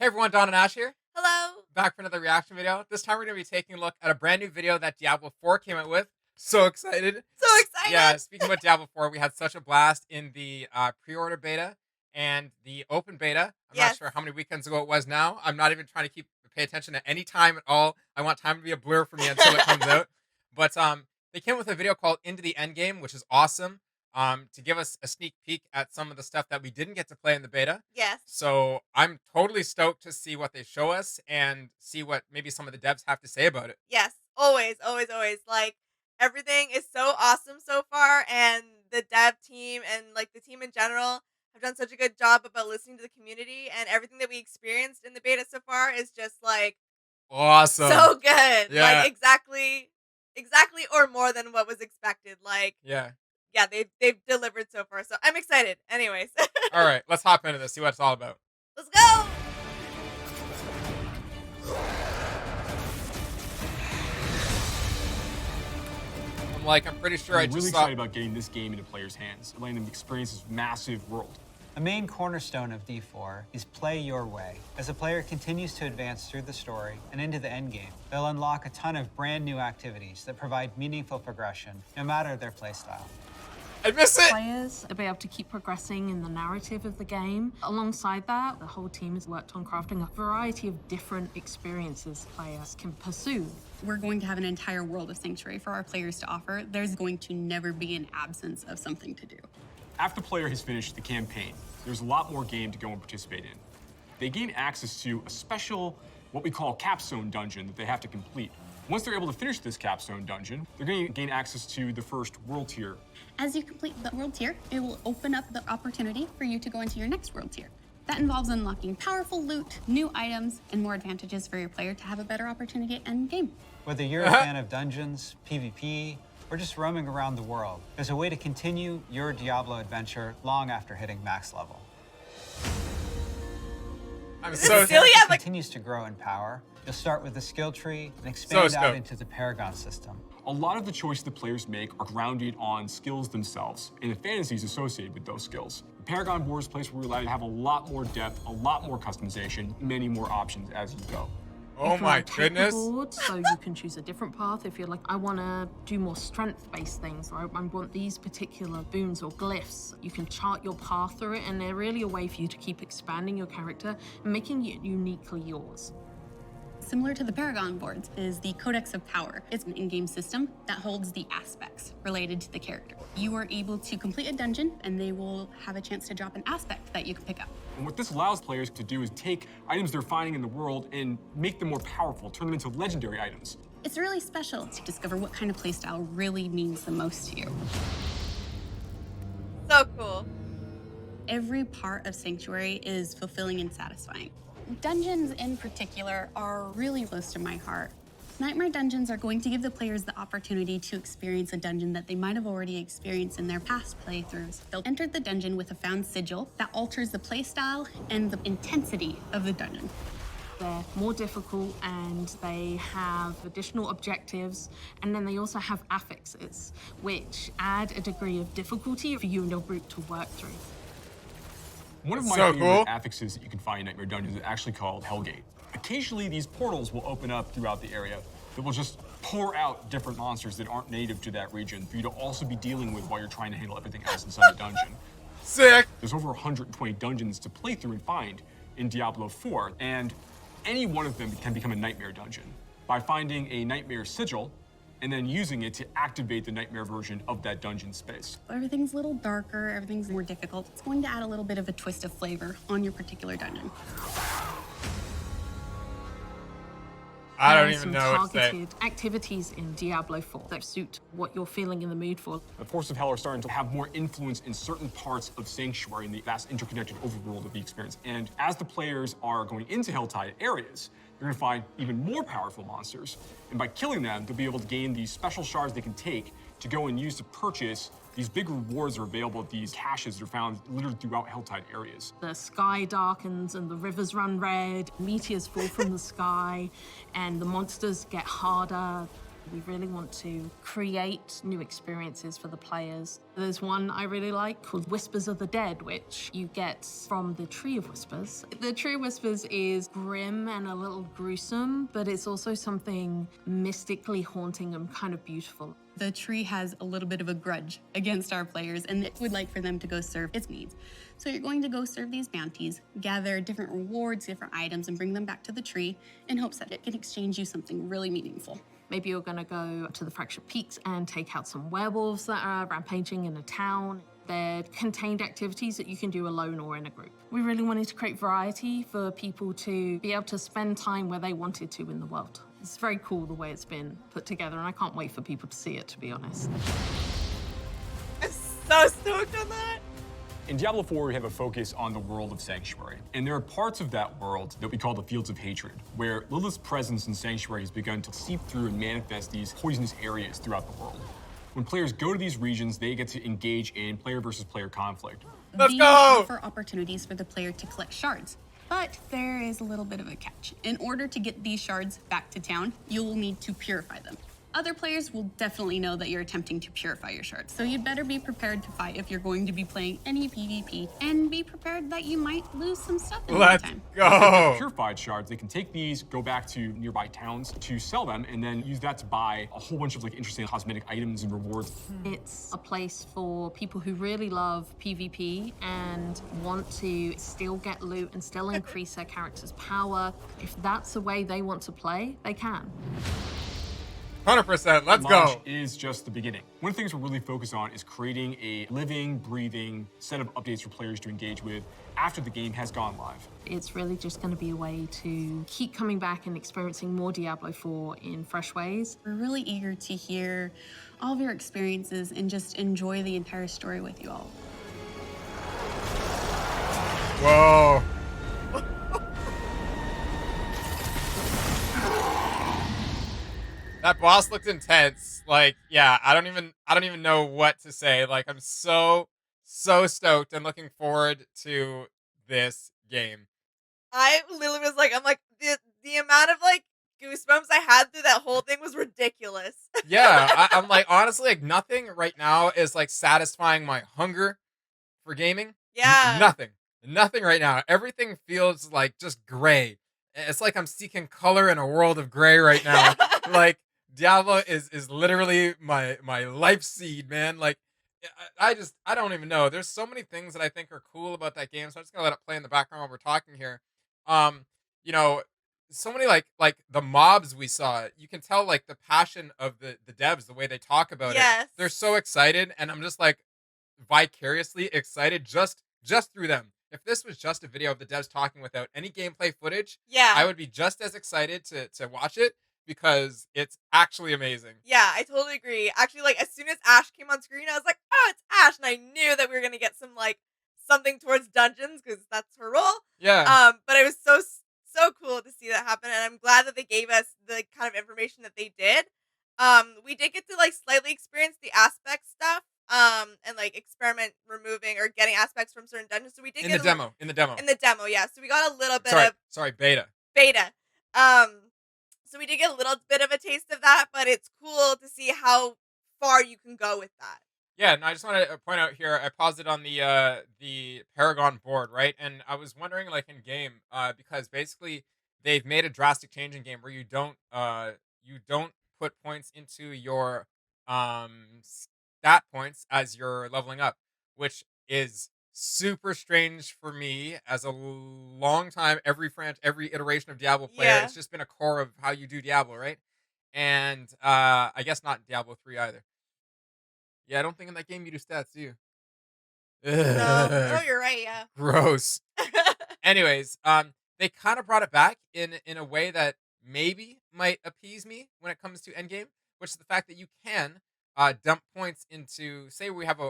Hey everyone, Don and Ash here, Hello. back for another reaction video. This time we're going to be taking a look at a brand new video that Diablo 4 came out with. So excited. So Yeah, excited. speaking about Diablo 4, we had such a blast in the pre-order beta and the open beta. I'm not Yes. sure how many weekends ago it was now. I'm not even trying to pay attention to any time at all. I want time to be a blur for me until it comes out. But they came with a video called Into The Endgame, which is awesome. To give us a sneak peek at some of the stuff that we didn't get to play in the beta. Yes. So I'm totally stoked to see what they show us and see what maybe some of the devs have to say about it. Yes. Always, always, always. Like everything is so awesome so far, and the dev team and like the team in general have done such a good job about listening to the community, and everything that we experienced in the beta so far is just like Awesome. so good. Yeah. Like exactly or more than what was expected. Like Yeah. yeah, they've delivered so far. So I'm excited. Anyways. All right, let's hop into this, see what it's all about. Let's go. I'm pretty sure I I'm just really saw. excited about getting this game into players' hands, letting them experience this massive world. A main cornerstone of D4 is play your way. As a player continues to advance through the story and into the endgame, they'll unlock a ton of brand new activities that provide meaningful progression, no matter their playstyle. I miss it. Players to be able to keep progressing in the narrative of the game. Alongside that, the whole team has worked on crafting a variety of different experiences players can pursue. We're going to have an entire world of Sanctuary for our players to offer. There's going to never be an absence of something to do. After the player has finished the campaign, there's a lot more game to go and participate in. They gain access to a special, what we call capstone dungeon that they have to complete. Once they're able to finish this capstone dungeon, they're going to gain access to the first world tier. As you complete the world tier, it will open up the opportunity for you to go into your next world tier. That involves unlocking powerful loot, new items, and more advantages for your player to have a better opportunity at end game. Whether you're a fan of dungeons, PvP, or just roaming around the world, there's a way to continue your Diablo adventure long after hitting max level. I'm Is so it silly? It I'm like continues to grow in power. You'll start with the skill tree and expand out stoked. into the Paragon system. A lot of the choices the players make are grounded on skills themselves and the fantasies associated with those skills. The Paragon board is a place where we're allowed to have a lot more depth, a lot more customization, many more options as you go. Oh If you my wanna take the goodness. board, so you can choose a different path if you're like, I want to do more strength-based things, or I want these particular boons or glyphs. You can chart your path through it, and they're really a way for you to keep expanding your character and making it uniquely yours. Similar to the Paragon boards is the Codex of Power. It's an in-game system that holds the aspects related to the character. You are able to complete a dungeon, and they will have a chance to drop an aspect that you can pick up. And what this allows players to do is take items they're finding in the world and make them more powerful, turn them into legendary items. It's really special to discover what kind of playstyle really means the most to you. so cool. Every part of Sanctuary is fulfilling and satisfying. Dungeons in particular are really close to my heart. Nightmare dungeons are going to give the players the opportunity to experience a dungeon that they might have already experienced in their past playthroughs. They'll enter the dungeon with a found sigil that alters the playstyle and the intensity of the dungeon. They're more difficult, and they have additional objectives, and then they also have affixes, which add a degree of difficulty for you and your group to work through. One of That's my so favorite cool. affixes that you can find in Nightmare Dungeons is actually called Hellgate. Occasionally, these portals will open up throughout the area that will just pour out different monsters that aren't native to that region for you to also be dealing with while you're trying to handle everything else inside the dungeon. Sick. There's over 120 dungeons to play through and find in Diablo 4, and any one of them can become a Nightmare dungeon by finding a Nightmare sigil and then using it to activate the Nightmare version of that dungeon space. Everything's a little darker, everything's more difficult. It's going to add a little bit of a twist of flavor on your particular dungeon. I There don't are even some know what to say. targeted activities in Diablo 4 that suit what you're feeling in the mood for. The Forces of Hell are starting to have more influence in certain parts of Sanctuary in the vast interconnected overworld of the experience. And as the players are going into Helltide areas, they're going to find even more powerful monsters. And by killing them, they'll be able to gain these special shards they can take to go and use to purchase these big rewards that are available at these caches that are found littered throughout Helltide areas. The sky darkens and the rivers run red, meteors fall from the sky, and the monsters get harder. We really want to create new experiences for the players. There's one I really like called Whispers of the Dead, which you get from the Tree of Whispers. The Tree of Whispers is grim and a little gruesome, but it's also something mystically haunting and kind of beautiful. The tree has a little bit of a grudge against our players and it would like for them to go serve its needs. So you're going to go serve these bounties, gather different rewards, different items, and bring them back to the tree in hopes that it can exchange you something really meaningful. Maybe you're gonna go to the Fractured Peaks and take out some werewolves that are rampaging in a town. They're contained activities that you can do alone or in a group. We really wanted to create variety for people to be able to spend time where they wanted to in the world. It's very cool the way it's been put together, and I can't wait for people to see it, to be honest. I'm so stoked on that. In Diablo 4, we have a focus on the world of Sanctuary. And there are parts of that world that we call the Fields of Hatred, where Lilith's presence in Sanctuary has begun to seep through and manifest these poisonous areas throughout the world. When players go to these regions, they get to engage in player versus player conflict. Let's These go! offer opportunities for the player to collect shards. But there is a little bit of a catch. In order to get these shards back to town, you will need to purify them. Other players will definitely know that you're attempting to purify your shards, so you'd better be prepared to fight if you're going to be playing any PvP, and be prepared that you might lose some stuff in the Let's meantime. go. Purified shards, they can take these, go back to nearby towns to sell them, and then use that to buy a whole bunch of like interesting cosmetic items and rewards. It's a place for people who really love PvP and want to still get loot and still increase their character's power. If that's the way they want to play, they can. 100%. Let's Launch go. is just the beginning. One of the things we're really focused on is creating a living, breathing set of updates for players to engage with after the game has gone live. It's really just going to be a way to keep coming back and experiencing more Diablo 4 in fresh ways. We're really eager to hear all of your experiences and just enjoy the entire story with you all. Whoa. That boss looked intense. Like, yeah, I don't even know what to say. Like, I'm so stoked and looking forward to this game. I literally was like, I'm like, the amount of like goosebumps I had through that whole thing was ridiculous. Yeah, I'm like, honestly, like nothing right now is like satisfying my hunger for gaming. Yeah. Nothing right now. Everything feels like just gray. It's like I'm seeking color in a world of gray right now. Like Diablo is literally my life seed, man. Like I don't even know. There's so many things that I think are cool about that game, so I'm just gonna let it play in the background while we're talking here. Um, you know, so many like the mobs we saw. You can tell like the passion of the devs, the way they talk about it. Yes. They're so excited, and I'm just like vicariously excited just through them. If this was just a video of the devs talking without any gameplay footage, Yeah. I would be just as excited to watch it because it's actually amazing. Yeah, I totally agree. Actually, like as soon as Ash came on screen, I was like, "Oh, it's Ash," and I knew that we were gonna get some like something towards dungeons because that's her role. Yeah. But it was so cool to see that happen, and I'm glad that they gave us the kind of information that they did. We did get to like slightly experience the aspect stuff, and like experiment removing or getting aspects from certain dungeons. So we did In get the demo. in the demo, yeah. So we got a little bit of Sorry, beta. beta. So we did get a little bit of a taste of that, but it's cool to see how far you can go with that. Yeah, no, I just want to point out here. I paused it on the Paragon board, right? And I was wondering, like in game, because basically they've made a drastic change in game where you don't put points into your stat points as you're leveling up, which is super strange for me as a long time every iteration of Diablo player. Yeah. It's just been a core of how you do Diablo, right? And I guess not Diablo 3 either. Yeah, I don't think in that game you do stats, do you? No, Ugh, oh, you're right. Yeah. gross. Anyways, they kind of brought it back in a way that maybe might appease me when it comes to endgame, which is the fact that you can dump points into, say we have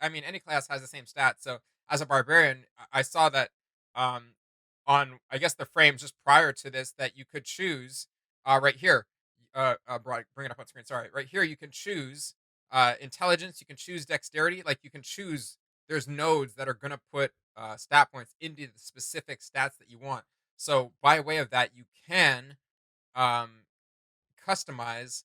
I mean any class has the same stats. So as a barbarian, I saw that um on I guess the frames just prior to this that you could choose right here. Bring it up on screen. Sorry, right here you can choose intelligence. You can choose dexterity. Like you can choose. There's nodes that are gonna put stat points into the specific stats that you want. So by way of that, you can um, customize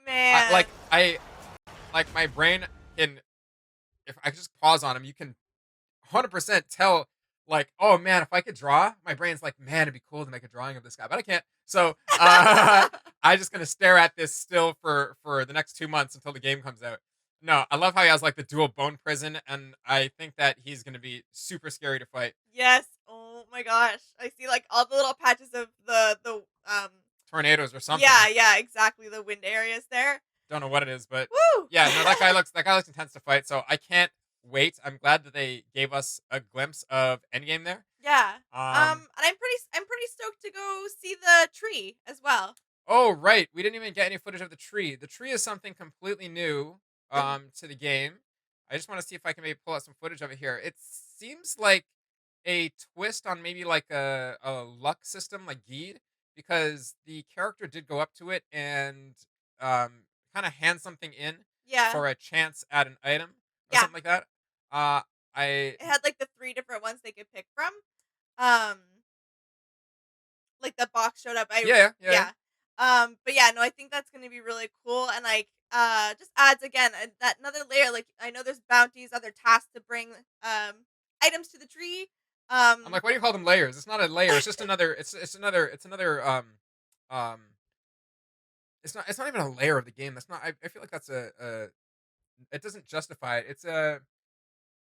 Man. Like my brain can, if I just pause on him, you can 100% tell, like, oh man, if I could draw, my brain's like, man, it'd be cool to make a drawing of this guy, but I can't. So I'm just gonna stare at this still for the next 2 months until the game comes out. No, I love how he has like the dual bone prison, and I think that he's gonna be super scary to fight. Yes. Oh my gosh. I see like all the little patches of the Tornadoes or something. yeah, exactly, the wind areas there. Don't know what it is, but Woo! yeah, no, that guy looks intense to fight. So I can't wait. I'm glad that they gave us a glimpse of Endgame there. Yeah. Um, And I'm pretty stoked to go see the tree as well. Oh, right. We didn't even get any footage of the tree. The tree is something completely new The to the game. I just want to see if I can maybe pull out some footage of it here. It seems like a twist on maybe like a luck system like Geed, because the character did go up to it and kind of hand something in Yeah. for a chance at an item or Yeah. something like that. Uh, I It had like the 3 different ones they could pick from. Um, like the box showed up. yeah. Yeah. But yeah, no, I think that's gonna be really cool and like just adds again that another layer. Like I know there's bounties, other tasks to bring items to the tree. I'm like, why do you call them layers? It's not a layer. It's just another. It's another. Um. It's not even a layer of the game. That's not. I feel like that's a. It doesn't justify it. It's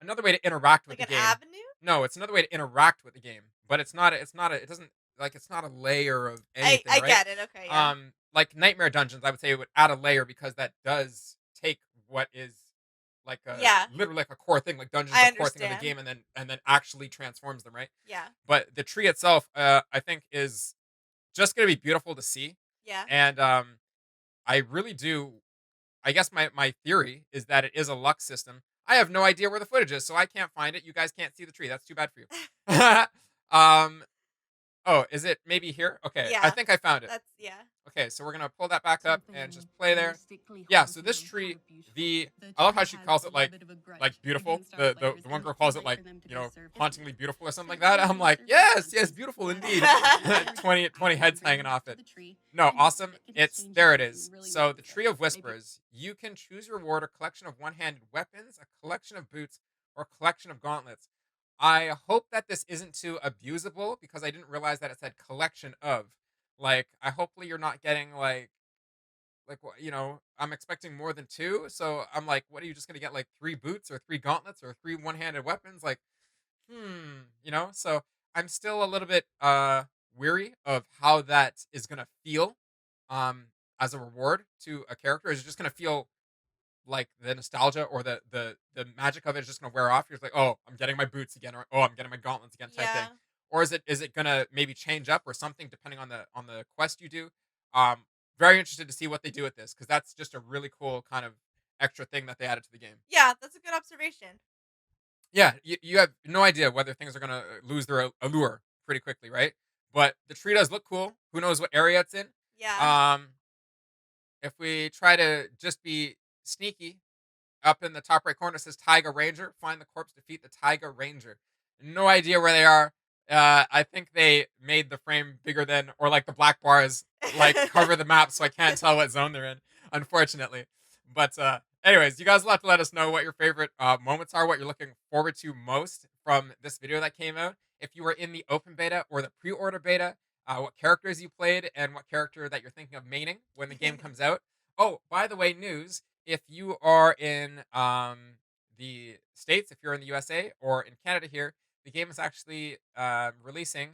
another way to interact with like the an game. avenue. No, it's another way to interact with the game. But it's not. It's not. It doesn't like. It's not a layer of anything, I right? get it. Okay, yeah. Like Nightmare Dungeons, I would say it would add a layer because that does take what is like a Yeah, literally like a core thing. Like Dungeons, I a core thing of the understand. game, and then actually transforms them, right? Yeah. But the tree itself, I think is just gonna be beautiful to see, Yeah. and I really do. I guess my theory is that it is a luck system. I have no idea where the footage is, so I can't find it. You guys can't see the tree. That's too bad for you. um. Oh, is it maybe here? Okay, I Yeah. think I found it. That's yeah. Okay, so we're gonna pull that back up and just Something play there. realistically Yeah, so haunting this and tree, kinda beautiful. the The I love how tree she has calls a it little bit of a grudge beautiful. against our The players, the one and girl we'd calls it like like for them to you know deserve hauntingly defeat. beautiful or something like So that. we'll I'm like, use yes, their yes, beautiful responses. indeed. Players 20 can heads bring hanging them off to it. the tree, No, and awesome. they can It's exchange there. It something is. really So the nice Tree of Maybe Whispers. You can choose your reward: a collection of one-handed weapons, a collection of boots, or a collection of gauntlets. I hope that this isn't too abusable because I didn't realize that it said collection of. Like, I hopefully you're not getting like what I'm expecting more than two. So I'm like, what are you just gonna get like three boots or three gauntlets or three one-handed weapons? Like, So I'm still a little bit weary of how that is gonna feel um as a reward to a character. Is it just gonna feel like the nostalgia or the magic of it is just gonna wear off? You're just like, oh, I'm getting my boots again, or oh, I'm getting my gauntlets again, type thing. Yeah. Or is it gonna maybe change up or something depending on the quest you do? Um, Very interested to see what they do with this because that's just a really cool kind of extra thing that they added to the game. Yeah, that's a good observation. Yeah, you have no idea whether things are gonna lose their allure pretty quickly, right? But the tree does look cool. Who knows what area it's in? Yeah. Um, if we try to just be sneaky, up in the top right corner says Taiga Ranger. Find the corpse, defeat the Taiga Ranger. No idea where they are. I think they made the frame bigger than, or like the black bars like cover the map, so I can't tell what zone they're in, unfortunately. But anyways, you guys will have to let us know what your favorite moments are, what you're looking forward to most from this video that came out. If you were in the open beta or the pre-order beta, what characters you played, and what character that you're thinking of maining when the game comes out. Oh, by the way, news: if you are in the States, if you're in the USA or in Canada here, the game is actually releasing.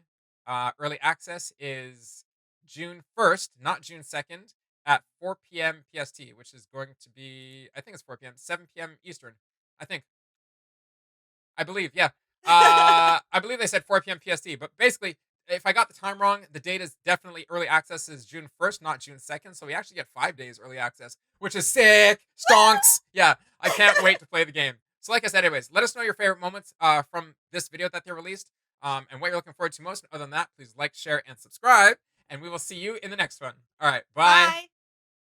Early access is June 1st, not June 2nd, at 4 p.m. PST, which is going to be, I think it's 4 p.m., 7 p.m. Eastern. I think. I believe, yeah. I believe they said 4 p.m. PST, but basically, if I got the time wrong, the date is definitely early access is June 1st, not June 2nd. So we actually get 5 days early access, which is sick. Stonks. Yeah, I can't wait to play the game. So, like I said, anyways, let us know your favorite moments from this video that they released and what you're looking forward to most. Other than that, please like, share, and subscribe. And we will see you in the next one. All right, bye. Bye.